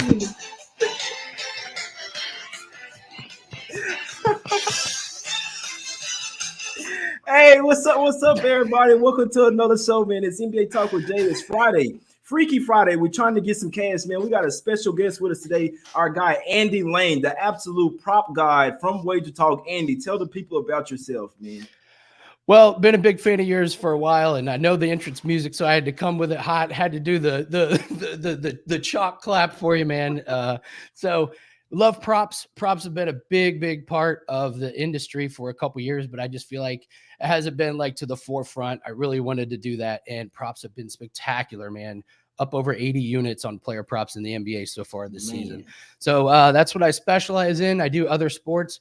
Hey, what's up? What's up, everybody? Welcome to another show, man. It's NBA Talk with Jay. It's Friday, Freaky Friday. We're trying to get some cash, man. We got a special guest with us today, our guy, Andy Lane, the absolute prop guy from WagerTalk. Andy, tell the people about yourself, man. Well, been a big fan of yours for a while, and I know the entrance music, so I had to come with it hot. Had to do the chalk clap for you, man. So love props. Props have been a big part of the industry for a couple years, but I just feel like it hasn't been like to the forefront. I really wanted to do that, and props have been spectacular, man. Up over 80 units on player props in the NBA so far this season. So that's what I specialize in. I do other sports.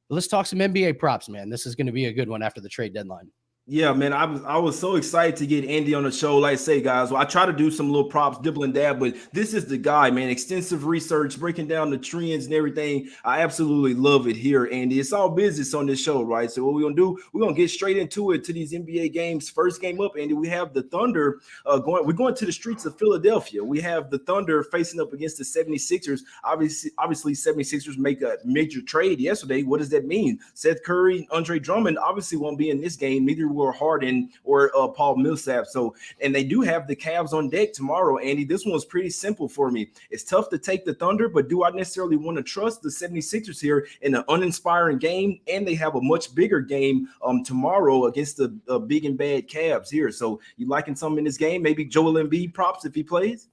Let's talk some NBA props, man. This is going to be a good one after the trade deadline. Yeah, man, I was so excited to get Andy on the show. Like I say, guys, well, I try to do some little props, dibble and dab, but this is the guy, man. Extensive research, breaking down the trends and everything. I absolutely love it here, Andy. It's all business on this show, right? So what we're going to do, we're going to get straight into it, to these NBA games. First game up, Andy, we have the Thunder we're going to the streets of Philadelphia. We have the Thunder facing up against the 76ers. Obviously 76ers make a major trade yesterday. What does that mean? Seth Curry, Andre Drummond obviously won't be in this game. Neither will Harden or Paul Millsap. So, and they do have the Cavs on deck tomorrow, Andy. This one's pretty simple for me. It's tough to take the Thunder, but do I necessarily want to trust the 76ers here in an uninspiring game? And they have a much bigger game tomorrow against the big and bad Cavs here. So you liking something in this game? Maybe Joel Embiid props if he plays?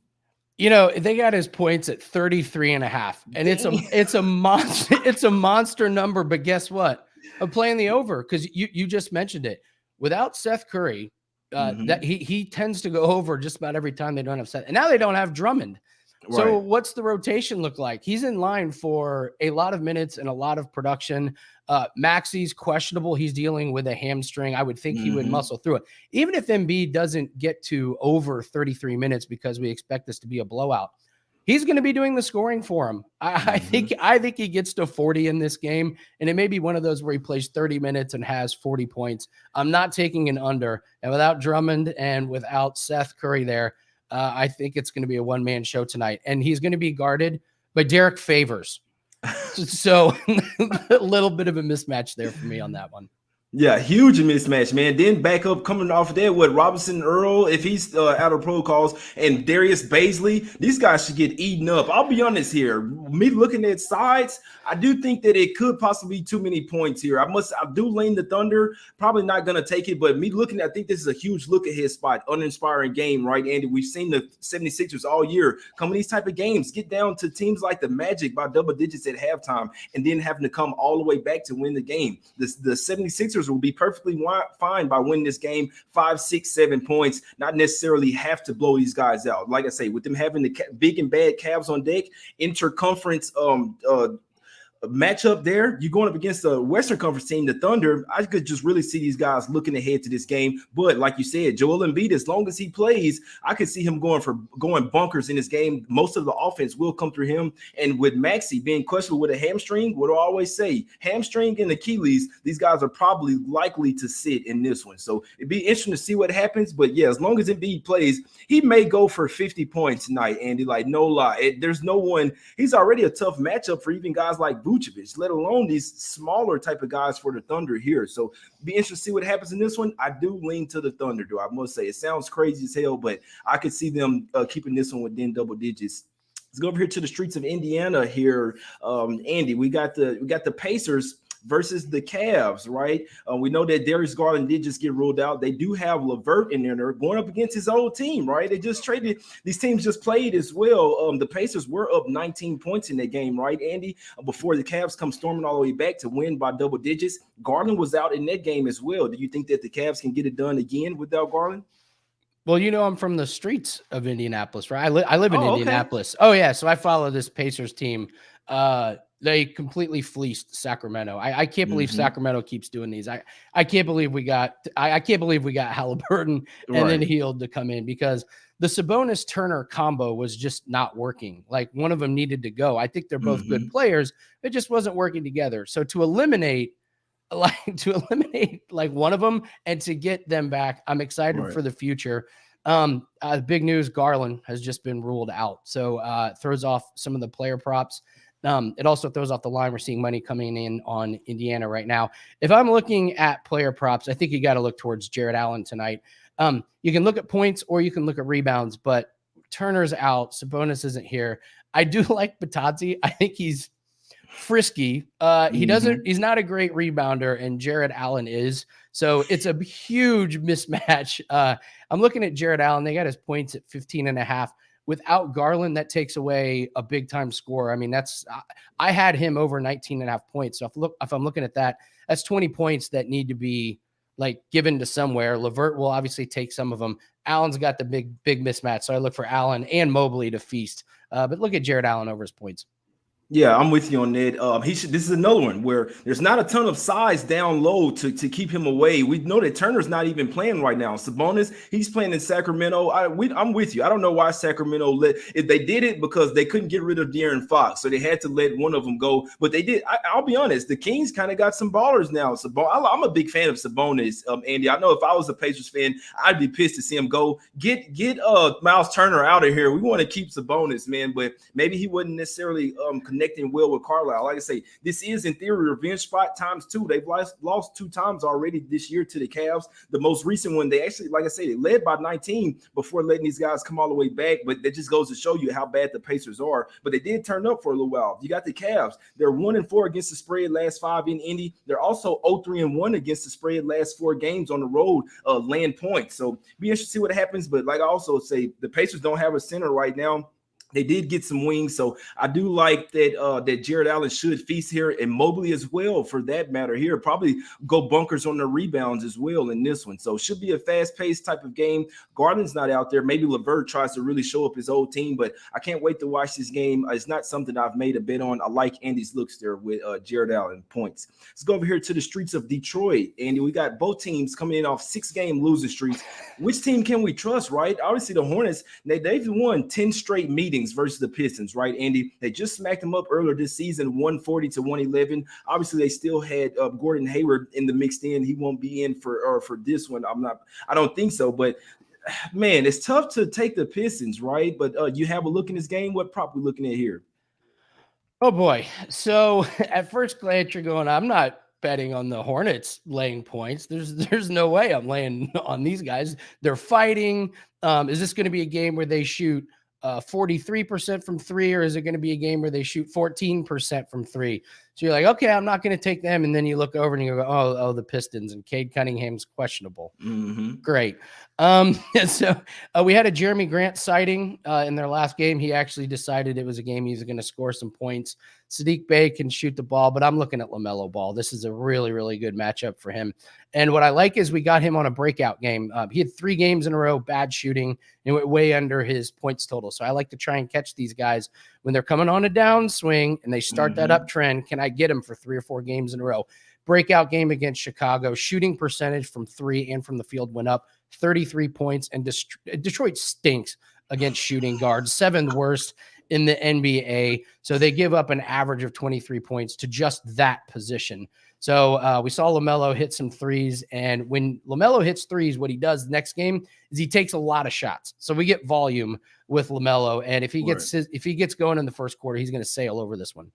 You know, they got his points at 33.5, and it's a monster. It's a monster number. But guess what? I'm playing the over because you just mentioned it. Without Seth Curry, that he tends to go over just about every time they don't have Seth. And now they don't have Drummond. Right. So what's the rotation look like? He's in line for a lot of minutes and a lot of production. Maxi's questionable. He's dealing with a hamstring. I would think he would muscle through it. Even if Embiid doesn't get to over 33 minutes because we expect this to be a blowout, he's going to be doing the scoring for him. I think he gets to 40 in this game, and it may be one of those where he plays 30 minutes and has 40 points. I'm not taking an under, and without Drummond and without Seth Curry there, I think it's going to be a one-man show tonight, and he's going to be guarded by Derek Favors. So a little bit of a mismatch there for me on that one. Yeah, huge mismatch, man. Then back up coming off of that, Robinson Earl, if he's out of protocols, and Darius Bazley, these guys should get eaten up. I'll be honest here. Me looking at sides, I do think that it could possibly be too many points here. I do lean the Thunder, probably not going to take it, but me looking, I think this is a huge look ahead spot, uninspiring game, right, Andy? We've seen the 76ers all year come in these type of games, get down to teams like the Magic by double digits at halftime, and then having to come all the way back to win the game. The 76ers will be perfectly fine by winning this game 5, 6, 7 points, not necessarily have to blow these guys out. Like I say, with them having the big and bad Cavs on deck, interconference matchup there, you're going up against a Western Conference team, the Thunder. I could just really see these guys looking ahead to this game. But like you said, Joel Embiid, as long as he plays, I could see him going bunkers in this game. Most of the offense will come through him. And with Maxey being questionable with a hamstring, what do I always say? Hamstring and Achilles, these guys are probably likely to sit in this one. So it'd be interesting to see what happens. But yeah, as long as Embiid plays, he may go for 50 points tonight, Andy. Like, no lie. There's no one. He's already a tough matchup for even guys like Vucevic, let alone these smaller type of guys for the Thunder here. So be interested to see what happens in this one. I do lean to the Thunder, though. I must say, it sounds crazy as hell, but I could see them keeping this one within double digits. Let's go over here to the streets of Indiana here. Andy, we got the Pacers versus the Cavs, right? We know that Darius Garland did just get ruled out. They do have LeVert in there. They're going up against his old team, right? They just traded. These teams just played as well. The Pacers were up 19 points in that game, right, Andy? Before the Cavs come storming all the way back to win by double digits. Garland was out in that game as well. Do you think that the Cavs can get it done again without Garland? Well, you know, I'm from the streets of Indianapolis, right? I live in Indianapolis. Okay. Oh, yeah. So I follow this Pacers team. They completely fleeced Sacramento. I can't believe Sacramento keeps doing these. I can't believe we got Halliburton and then Hield to come in, because the Sabonis Turner combo was just not working. Like, one of them needed to go. I think they're both good players. It just wasn't working together. So to eliminate one of them and to get them back, I'm excited for the future. Big news, Garland has just been ruled out. So throws off some of the player props. It also throws off the line. We're seeing money coming in on Indiana right now. If I'm looking at player props, I think you got to look towards Jared Allen tonight. You can look at points or you can look at rebounds, but Turner's out. Sabonis isn't here. I do like Batadze. I think he's frisky. He's not a great rebounder, and Jared Allen is. So it's a huge mismatch. I'm looking at Jared Allen. They got his points at 15.5. Without Garland, that takes away a big time score. I mean, I had him over 19.5 points. So if I'm looking at that, that's 20 points that need to be like given to somewhere. LeVert will obviously take some of them. Allen's got the big mismatch. So I look for Allen and Mobley to feast. But look at Jared Allen over his points. Yeah, I'm with you on that. This is another one where there's not a ton of size down low to keep him away. We know that Turner's not even playing right now. Sabonis, he's playing in Sacramento. I'm with you. I don't know why Sacramento if they did it because they couldn't get rid of De'Aaron Fox, so they had to let one of them go. But they did. I'll be honest, the Kings kind of got some ballers now. I'm a big fan of Sabonis, Andy. I know if I was a Pacers fan, I'd be pissed to see him go. Get Miles Turner out of here. We want to keep Sabonis, man, but maybe he wasn't necessarily connecting well with Carlisle. Like I say, this is in theory revenge spot times 2. They've lost 2 times already this year to the Cavs. The most recent one, they actually, like I say, they led by 19 before letting these guys come all the way back. But that just goes to show you how bad the Pacers are. But they did turn up for a little while. You got the Cavs. They're 1-4 against the spread last 5 in Indy. They're also 0-3-1 against the spread last 4 games on the road, land points. So be interested to see what happens. But like I also say, the Pacers don't have a center right now. They did get some wings, so I do like that that Jared Allen should feast here, and Mobley as well for that matter here. Probably go bunkers on the rebounds as well in this one. So should be a fast-paced type of game. Garland's not out there. Maybe LeVert tries to really show up his old team, but I can't wait to watch this game. It's not something I've made a bet on. I like Andy's looks there with Jared Allen points. Let's go over here to the streets of Detroit. Andy, we got both teams coming in off 6-game losing streaks. Which team can we trust, right? Obviously, the Hornets, they've won 10 straight meetings versus the Pistons, right, Andy? They just smacked them up earlier this season, 140-111. Obviously, they still had Gordon Hayward in the mixed in. He won't be in for this one. I don't think so, but man, it's tough to take the Pistons, right? But you have a look in this game. What prop we looking at here? Oh boy. So at first glance, you're going, I'm not betting on the Hornets laying points. There's no way I'm laying on these guys. They're fighting. Is this going to be a game where they shoot 43% from 3, or is it going to be a game where they shoot 14% from 3? So you're like, okay, I'm not going to take them. And then you look over and you go, oh, the Pistons, and Cade Cunningham's questionable. Great. So we had a Jeremy Grant sighting in their last game. He actually decided it was a game he's going to score some points. Sadiq Bey can shoot the ball, but I'm looking at LaMelo Ball. This is a really, really good matchup for him. And what I like is we got him on a breakout game. He had 3 games in a row, bad shooting, and went way under his points total. So I like to try and catch these guys when they're coming on a downswing and they start that uptrend. Can I get them for 3 or 4 games in a row? Breakout game against Chicago. Shooting percentage from 3 and from the field went up 33 points. And Detroit stinks against shooting guards, 7th worst in the NBA. So they give up an average of 23 points to just that position. So we saw LaMelo hit some threes. And when LaMelo hits threes, what he does next game is he takes a lot of shots. So we get volume with LaMelo. And if he gets going in the first quarter, he's going to sail over this one.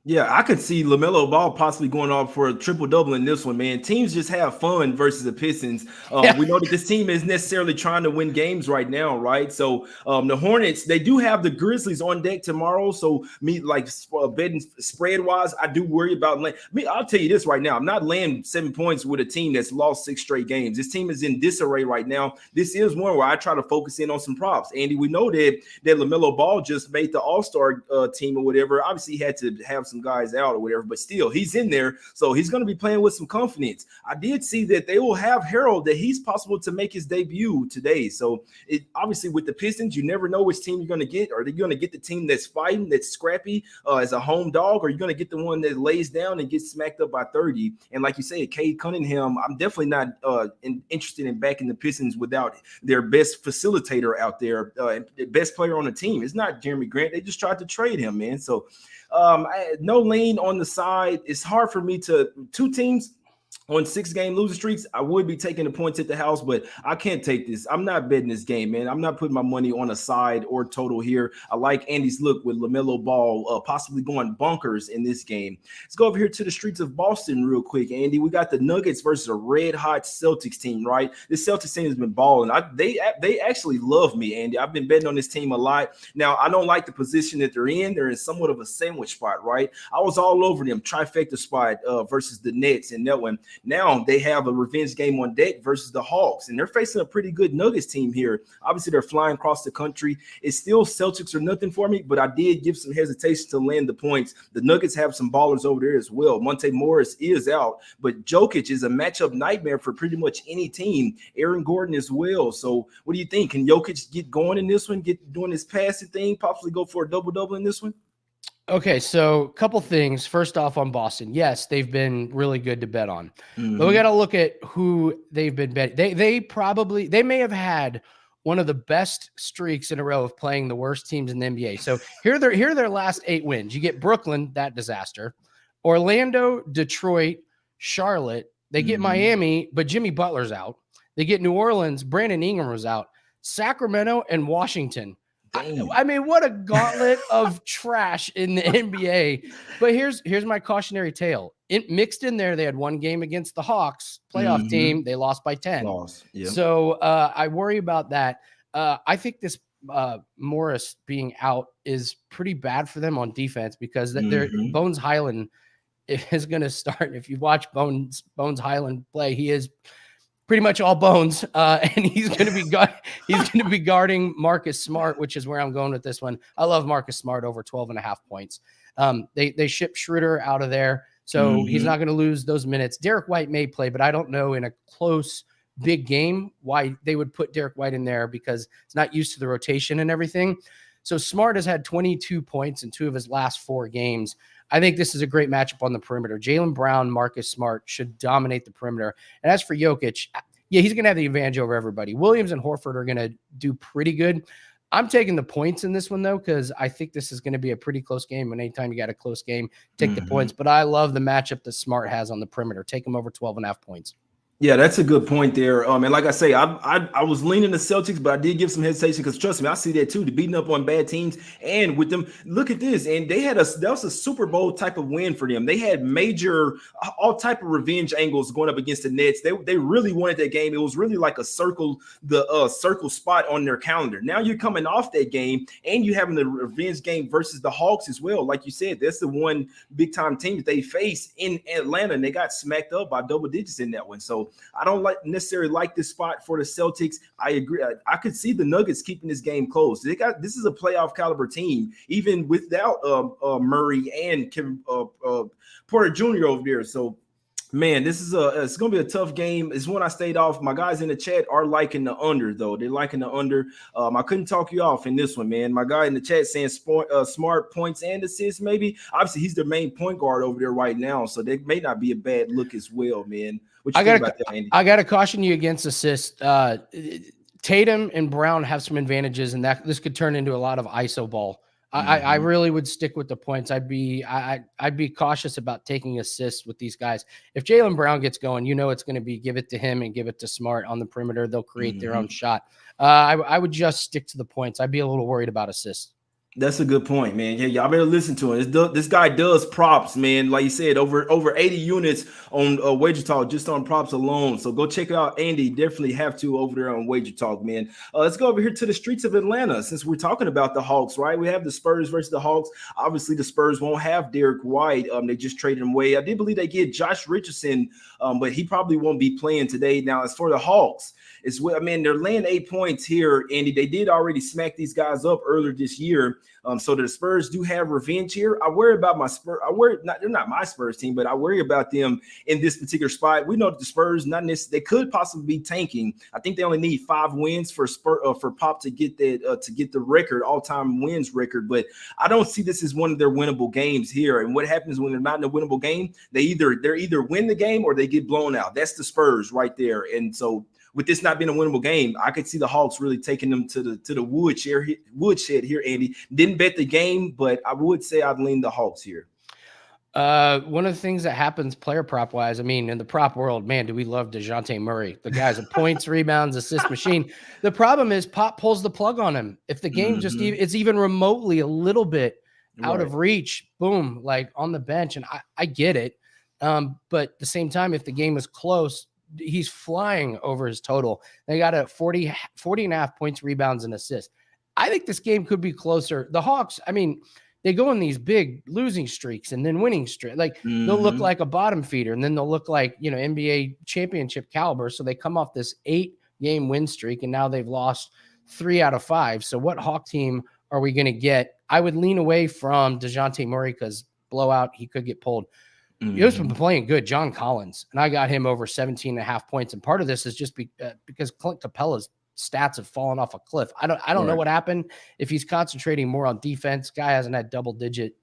Yeah, I could see LaMelo Ball possibly going off for a triple-double in this one, man. Teams just have fun versus the Pistons. We know that this team is necessarily trying to win games right now, right? So the Hornets, they do have the Grizzlies on deck tomorrow. So betting spread-wise, I do worry about I'll tell you this right now. I'm not laying 7 points with a team that's lost 6 straight games. This team is in disarray right now. This is one where I try to focus in on some props. Andy, we know that LaMelo Ball just made the All-Star team or whatever. Obviously, he had to have some guys out or whatever, but still he's in there, so he's going to be playing with some confidence. I did see that they will have Harold, that he's possible to make his debut today. So it obviously with the Pistons, you never know which team you're going to get. Are they going to get the team that's fighting, that's scrappy as a home dog, or are you going to get the one that lays down and gets smacked up by 30? And like you say, Cade Cunningham, I'm definitely not interested in backing the Pistons without their best facilitator out there, the best player on the team. It's not Jeremy Grant. They just tried to trade him, man. So no lean on the side. It's hard for me to 2 teams. on 6-game losing streaks, I would be taking the points at the house, but I can't take this. I'm not betting this game, man. I'm not putting my money on a side or total here. I like Andy's look with LaMelo Ball possibly going bunkers in this game. Let's go over here to the streets of Boston real quick, Andy. We got the Nuggets versus a red-hot Celtics team, right? This Celtics team has been balling. They actually love me, Andy. I've been betting on this team a lot. Now, I don't like the position that they're in. They're in somewhat of a sandwich spot, right? I was all over them, trifecta spot versus the Nets in that one. Now they have a revenge game on deck versus the Hawks, and they're facing a pretty good Nuggets team here. Obviously, they're flying across the country. It's still Celtics or nothing for me, but I did give some hesitation to land the points. The Nuggets have some ballers over there as well. Monte Morris is out, but Jokic is a matchup nightmare for pretty much any team. Aaron Gordon as well. So what do you think? Can Jokic get going in this one, get doing this passing thing, possibly go for a double-double in this one? Okay, so a couple things. First off, on Boston, yes, they've been really good to bet on, but we got to look at who they've been betting. They may have had one of the best streaks in a row of playing the worst teams in the NBA. So here are their last 8 wins. You get Brooklyn, that disaster, Orlando, Detroit, Charlotte. They get Miami, but Jimmy Butler's out. They get New Orleans, Brandon Ingram was out, Sacramento, and Washington. I mean, what a gauntlet of trash in the NBA. But here's my cautionary tale. Mixed in there, they had one game against the Hawks playoff team. They lost by 10. Yep. So I worry about that. I think this Morris being out is pretty bad for them on defense because Bones Highland is going to start. If you watch Bones Highland play, he is pretty much all bones, and he's going to be guarding Marcus Smart, which is where I'm going with this one. I love Marcus Smart over 12.5 points. They shipped Schroeder out of there, so he's not going to lose those minutes. Derek White may play, but I don't know in a close big game why they would put Derek White in there because it's not used to the rotation and everything. So Smart has had 22 points in 2 of his last 4 games. I think this is a great matchup on the perimeter. Jaylen Brown, Marcus Smart should dominate the perimeter. And as for Jokic, yeah, he's going to have the advantage over everybody. Williams and Horford are going to do pretty good. I'm taking the points in this one, though, because I think this is going to be a pretty close game. And anytime you got a close game, take the points. But I love the matchup that Smart has on the perimeter. Take him over 12.5 points. Yeah, that's a good point there. And like I say, I was leaning the Celtics, but I did give some hesitation because trust me, I see that too. The beating up on bad teams and with them. Look at this, and that was a Super Bowl type of win for them. They had major, all type of revenge angles going up against the Nets. They really wanted that game. It was really like a circle spot on their calendar. Now you're coming off that game, and you having the revenge game versus the Hawks as well. Like you said, that's the one big time team that they face in Atlanta, and they got smacked up by double digits in that one. So I don't necessarily like this spot for the Celtics. I agree. I could see the Nuggets keeping this game close. This is a playoff caliber team, even without Murray and Kevin Porter Jr. over there. So, man, it's going to be a tough game. It's one I stayed off. My guys in the chat are liking the under, though. They're liking the under. I couldn't talk you off in this one, man. My guy in the chat saying Smart points and assists, maybe. Obviously, he's their main point guard over there right now, so that may not be a bad look as well, man. What you think about that, Andy? I got to caution you against assists. Tatum and Brown have some advantages, and that this could turn into a lot of ISO ball. I really would stick with the points. I'd be cautious about taking assists with these guys. If Jaylen Brown gets going, it's going to be give it to him and give it to Smart on the perimeter. They'll create their own shot. I would just stick to the points. I'd be a little worried about assists. That's a good point, man. Yeah, y'all better listen to him. This guy does props, man. Like you said, over 80 units on WagerTalk just on props alone. So go check out Andy. Definitely have to over there on WagerTalk, man. Let's go over here to the streets of Atlanta since we're talking about the Hawks, right? We have the Spurs versus the Hawks. Obviously, the Spurs won't have Derek White. They just traded him away. I did believe they get Josh Richardson, but he probably won't be playing today. Now, as for the Hawks, they're laying 8 points here, Andy. They did already smack these guys up earlier this year. So the Spurs do have revenge here. I worry about my Spurs. They're not my Spurs team, but I worry about them in this particular spot. We know that the Spurs, they could possibly be tanking. I think they only need 5 wins for Pop to get the record, all-time wins record. But I don't see this as one of their winnable games here. And what happens when they're not in a winnable game? They either win the game or they get blown out. That's the Spurs right there. And so, with this not being a winnable game, I could see the Hawks really taking them to the woodshed here, Andy. Didn't bet the game, but I would say I'd lean the Hawks here. One of the things that happens player prop wise, I mean, in the prop world, man, do we love DeJounte Murray? The guy's a points, rebounds, assist machine. The problem is Pop pulls the plug on him. If the game just it's even remotely a little bit out of reach, boom, like on the bench. And I get it. But at the same time, if the game is close, he's flying over his total. They got a 40 and a half points, rebounds, and assists. I think this game could be closer. The Hawks, I mean, they go in these big losing streaks and then winning streak. Like they'll look like a bottom feeder, and then they'll look like, NBA championship caliber. So they come off this 8-game win streak, and now they've lost 3 out of 5. So what Hawk team are we going to get? I would lean away from DeJounte Murray because blowout, he could get pulled. He's been playing good, John Collins, and I got him over 17 and a half points. And part of this is just because Clint Capella's stats have fallen off a cliff. I don't know what happened. If he's concentrating more on defense, guy hasn't had double-digit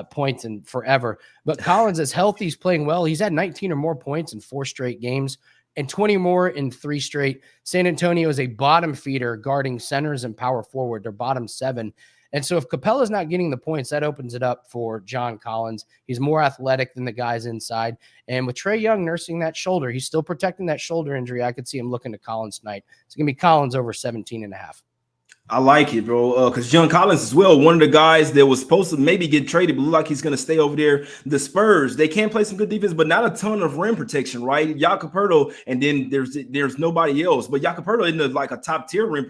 points in forever. But Collins is healthy. He's playing well. He's had 19 or more points in 4 straight games and 20 more in 3 straight. San Antonio is a bottom feeder guarding centers and power forward. They're bottom 7. And so if Capella's not getting the points, that opens it up for John Collins. He's more athletic than the guys inside. And with Trae Young nursing that shoulder, he's still protecting that shoulder injury. I could see him looking to Collins tonight. It's going to be Collins over 17 and a half. I like it, bro, because John Collins as well, one of the guys that was supposed to maybe get traded, but look like he's going to stay over there. The Spurs, they can play some good defense, but not a ton of rim protection, right? Jakob Poeltl, and then there's nobody else. But Jakob Poeltl isn't like a top-tier rim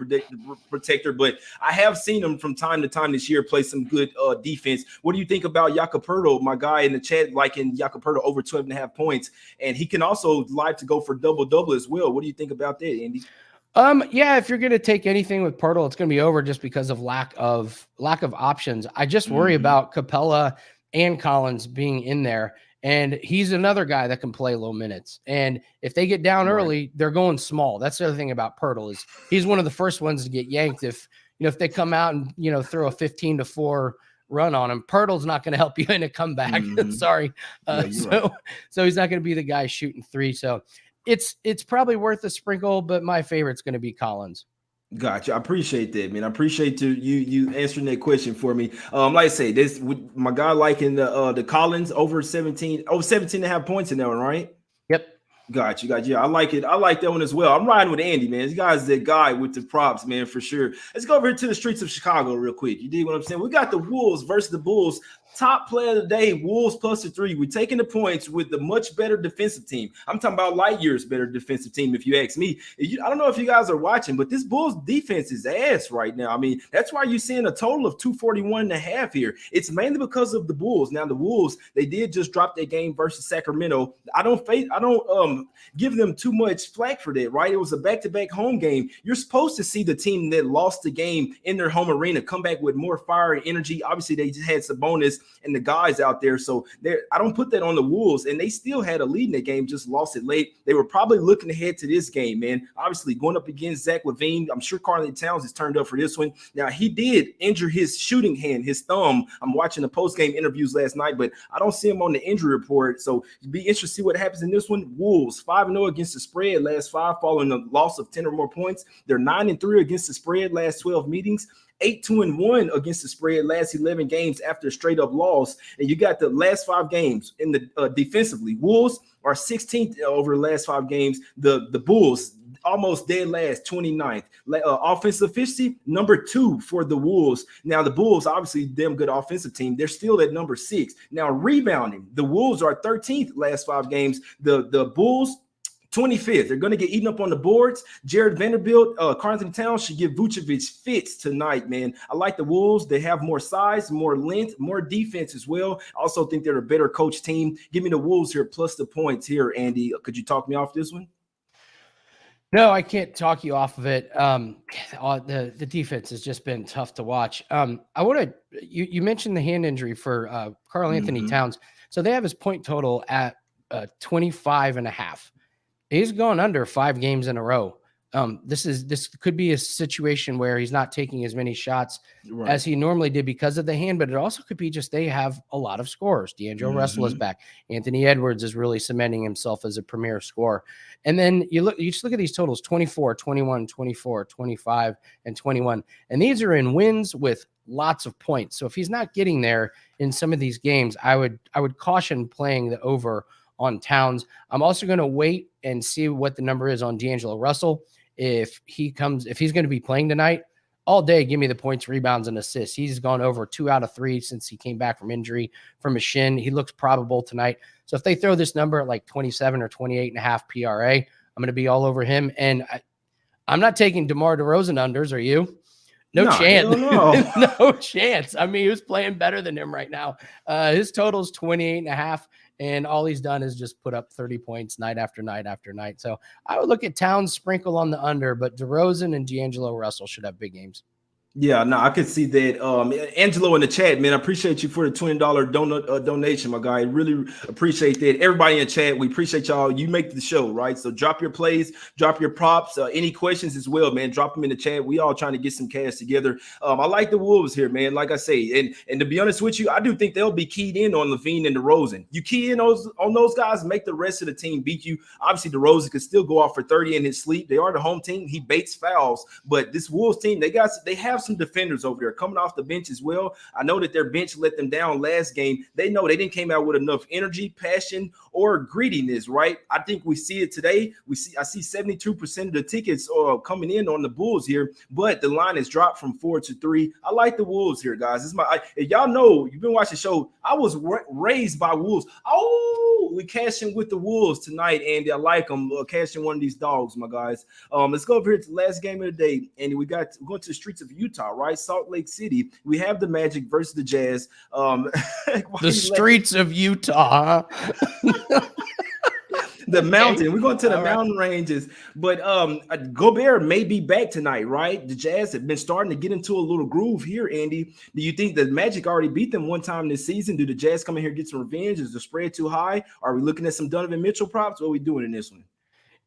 protector, but I have seen him from time to time this year play some good defense. What do you think about Jakob Poeltl, my guy in the chat, liking Jakob Poeltl over 12 and a half points? And he can also live to go for double-double as well. What do you think about that, Andy? Yeah, if you're going to take anything with Poeltl, it's going to be over just because of lack of options. I just worry about Capella and Collins being in there, and he's another guy that can play low minutes. And if they get down early, they're going small. That's the other thing about Poeltl is he's one of the first ones to get yanked if they come out and throw a 15-4 run on him. Poeltl's not going to help you in a comeback. Sorry. So he's not going to be the guy shooting 3. So it's probably worth a sprinkle, but my favorite's going to be Collins. Gotcha. I appreciate that, man. I appreciate you answering that question for me. Like I say, this with my guy liking the Collins over 17 and a half points in that one, right? Yep. Got you. Yeah, I like it. I like that one as well. I'm riding with Andy, man. This guy's the guy with the props, man, for sure. Let's go over here to the streets of Chicago real quick. You dig what I'm saying? We got the Wolves versus the Bulls. Top player of the day, Wolves plus the 3. We're taking the points with the much better defensive team. I'm talking about light years better defensive team, if you ask me. I don't know if you guys are watching, but this Bulls defense is ass right now. I mean, that's why you're seeing a total of 241 and a half here. It's mainly because of the Bulls. Now, the Wolves, they did just drop their game versus Sacramento. I don't give them too much flack for that, right? It was a back-to-back home game. You're supposed to see the team that lost the game in their home arena come back with more fire and energy. Obviously, they just had Sabonis and the guys out there. So I don't put that on the Wolves, and they still had a lead in the game, just lost it late. They were probably looking ahead to this game, man. Obviously, going up against Zach LaVine. I'm sure Karl-Anthony Towns is turned up for this one. Now, he did injure his shooting hand, his thumb. I'm watching the post-game interviews last night, but I don't see him on the injury report. So it'd be interesting to see what happens in this one. Wolves, 5-0 against the spread last 5 following a loss of 10 or more points. They're 9-3 against the spread last 12 meetings. 8-2-1 against the spread last 11 games after a straight up loss. And you got the last 5 games in the defensively. Wolves are 16th over the last 5 games. The Bulls almost dead last, 29th. Offensive efficiency, number 2 for the Wolves. Now, the Bulls, obviously, damn good offensive team. They're still at number 6. Now, rebounding, the Wolves are 13th last 5 games. The Bulls, 25th. They're going to get eaten up on the boards. Jared Vanderbilt, Karl-Anthony Towns should give Vucevic fits tonight, man. I like the Wolves. They have more size, more length, more defense as well. I also think they're a better coach team. Give me the Wolves here plus the points here, Andy. Could you talk me off this one? No, I can't talk you off of it. The defense has just been tough to watch. I want to you mentioned the hand injury for Karl-Anthony Towns. So they have his point total at 25 and a half. He's gone under 5 games in a row. This could be a situation where he's not taking as many shots as he normally did because of the hand, but it also could be just they have a lot of scorers. D'Angelo Russell is back. Anthony Edwards is really cementing himself as a premier scorer. And then you just look at these totals: 24, 21, 24, 25, and 21. And these are in wins with lots of points. So if he's not getting there in some of these games, I would caution playing the over on Towns. I'm also going to wait and see what the number is on D'Angelo Russell. If he's going to be playing tonight, all day, give me the points, rebounds, and assists. He's gone over 2 out of 3 since he came back from injury from a shin. He looks probable tonight. So if they throw this number at like 27 or 28.5 PRA, I'm going to be all over him. And I'm not taking DeMar DeRozan unders. Are you? No chance. No chance. I mean, he was playing better than him right now. His total's 28.5. And all he's done is just put up 30 points night after night after night. So I would look at Towns sprinkle on the under, but DeRozan and D'Angelo Russell should have big games. Yeah, no, I could see that. Angelo in the chat, man, I appreciate you for the $20 donation, my guy. I really appreciate that. Everybody in the chat, we appreciate y'all. You make the show, right? So drop your plays, drop your props, any questions as well, man. Drop them in the chat. We all trying to get some cash together. I like the Wolves here, man. Like I say, and to be honest with you, I do think they'll be keyed in on LaVine and DeRozan. You key in on those guys, make the rest of the team beat you. Obviously, DeRozan could still go off for 30 in his sleep. They are the home team. He baits fouls, but this Wolves team, they have some defenders over there coming off the bench as well. I know that their bench let them down last game. They know they didn't came out with enough energy, passion, or greediness, right? I think we see it today. I see 72% of the tickets coming in on the Bulls here, but the line has dropped from 4 to 3. I like the Wolves here, guys. If y'all know, you've been watching the show, I was raised by Wolves. We cashing with the Wolves tonight, Andy. I like them. Cashing one of these dogs, my guys. Let's go over here to the last game of the day, Andy. We're going to the streets of Utah, right? Salt Lake City. We have the Magic versus the Jazz. The streets of Utah. The mountain. We're going to the mountain ranges. But Gobert may be back tonight, right? The Jazz have been starting to get into a little groove here, Andy. Do you think the Magic already beat them one time this season? Do the Jazz come in here and get some revenge? Is the spread too high? Are we looking at some Donovan Mitchell props? What are we doing in this one?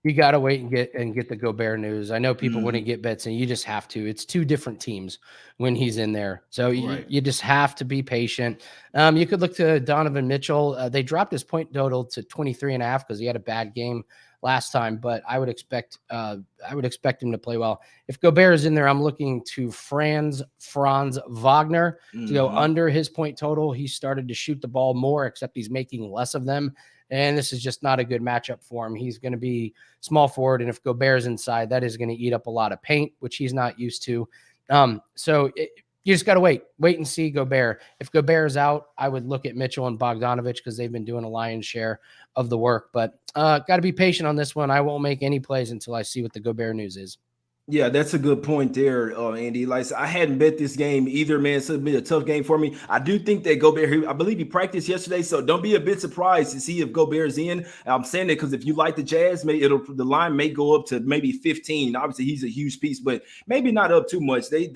You got to wait and get the Gobert news. I know people wouldn't get bets, and you just have to. It's two different teams when he's in there. So you just have to be patient. You could look to Donovan Mitchell. They dropped his point total to 23.5 because he had a bad game last time, but I would expect him to play well. If Gobert is in there, I'm looking to Franz Wagner to go under his point total. He started to shoot the ball more, except he's making less of them. And this is just not a good matchup for him. He's going to be small forward, and if Gobert's inside, that is going to eat up a lot of paint, which he's not used to. You just got to wait and see Gobert. If Gobert's out, I would look at Mitchell and Bogdanovich because they've been doing a lion's share of the work. But got to be patient on this one. I won't make any plays until I see what the Gobert news is. Yeah, that's a good point there, Andy. Like I hadn't bet this game either, man. So it'll be a tough game for me. I do think that Gobert, I believe he practiced yesterday, so don't be a bit surprised to see if Gobert's in. I'm saying that because if you like the Jazz, the line may go up to maybe 15. Obviously, he's a huge piece, but maybe not up too much. They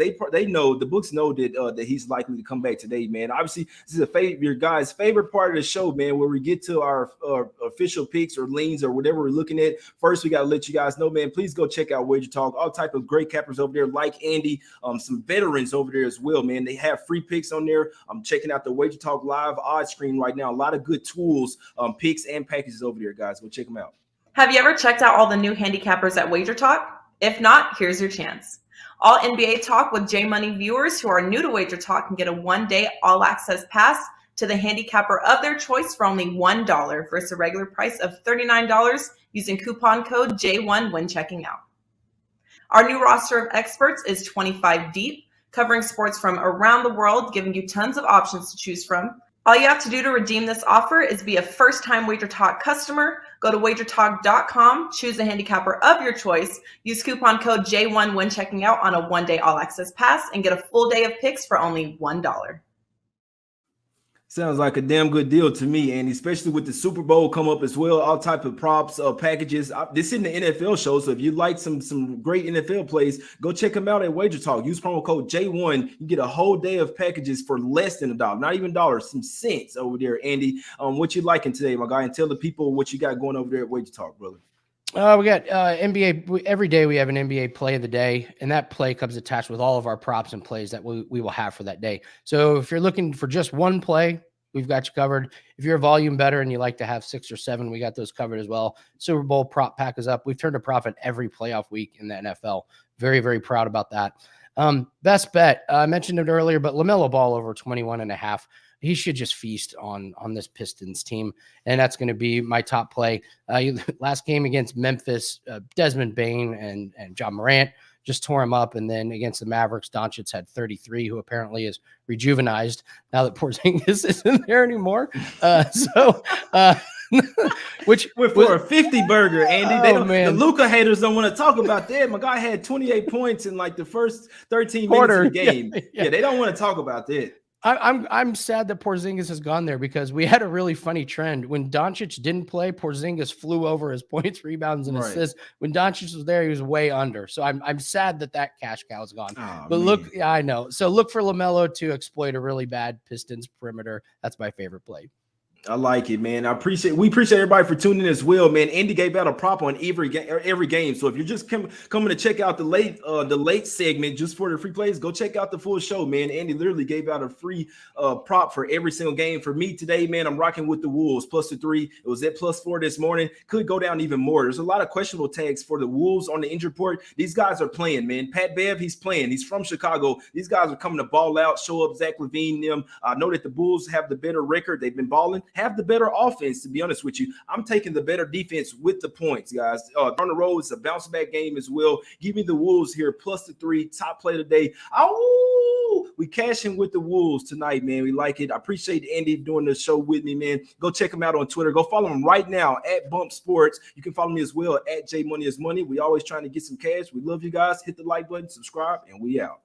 know, the books know that he's likely to come back today, man. Obviously, this is your guys' favorite part of the show, man, where we get to our official picks or leans or whatever we're looking at. First, we got to let you guys know, man, please go check out WagerTalk. All type of great cappers over there like Andy, some veterans over there as well, man. They have free picks on there. I'm checking out the WagerTalk live odds screen right now. A lot of good tools, picks and packages over there, guys. Go check them out. Have you ever checked out all the new handicappers at WagerTalk? If not, here's your chance. All NBA Talk with J Money viewers who are new to WagerTalk can get a one-day all-access pass to the handicapper of their choice for only $1 versus a regular price of $39 using coupon code J1 when checking out. Our new roster of experts is 25 deep, covering sports from around the world, giving you tons of options to choose from. All you have to do to redeem this offer is be a first-time WagerTalk customer. Go to WagerTalk.com, choose a handicapper of your choice, use coupon code J1 when checking out on a one-day all-access pass, and get a full day of picks for only $1. Sounds like a damn good deal to me, Andy, especially with the Super Bowl come up as well. All type of props, packages. This is the NFL show, so if you like some great NFL plays, go check them out at WagerTalk. Use promo code J1. You get a whole day of packages for less than $1, not even dollars, some cents over there, Andy. What you liking today, my guy? And tell the people what you got going over there at WagerTalk, brother. We got NBA. Every day we have an NBA play of the day, and that play comes attached with all of our props and plays that we will have for that day. So if you're looking for just one play, we've got you covered. If you're a volume better and you like to have 6 or 7, we got those covered as well. Super Bowl prop pack is up. We've turned a profit every playoff week in the NFL. Very, very proud about that. Best bet. I mentioned it earlier, but LaMelo Ball over 21.5. He should just feast on this Pistons team, and that's going to be my top play. Last game against Memphis, Desmond Bane and John Morant just tore him up, and then against the Mavericks, Doncic had 33, who apparently is rejuvenized now that Porzingis isn't there anymore. Which went for a 50 burger, Andy. The Luka haters don't want to talk about that. My guy had 28 points in like the first 13 minutes of the game. Yeah, they don't want to talk about that. I'm sad that Porzingis has gone there because we had a really funny trend. When Doncic didn't play, Porzingis flew over his points, rebounds, and assists. When Doncic was there, he was way under. So I'm sad that cash cow is gone. Oh, but man. look, yeah, I know. So look for LaMelo to exploit a really bad Pistons perimeter. That's my favorite play. I like it, man. We appreciate everybody for tuning in as well, man. Andy gave out a prop on every game. So if you're just coming to check out the late segment just for the free plays, go check out the full show, man. Andy literally gave out a free prop for every single game. For me today, man, I'm rocking with the Wolves plus the 3. It was at +4 this morning. Could go down even more. There's a lot of questionable tags for the Wolves on the injury report. These guys are playing, man. Pat Bev, he's playing. He's from Chicago. These guys are coming to ball out, show up. Zach LaVine, them. I know that the Bulls have the better record. They've been balling. Have the better offense, to be honest with you. I'm taking the better defense with the points, guys. On the road, it's a bounce back game as well. Give me the Wolves here, plus the 3, top play today. We cashing with the Wolves tonight, man. We like it. I appreciate Andy doing the show with me, man. Go check him out on Twitter. Go follow him right now at Bump Sports. You can follow me as well at J Money is Money. We always trying to get some cash. We love you guys. Hit the like button, subscribe, and we out.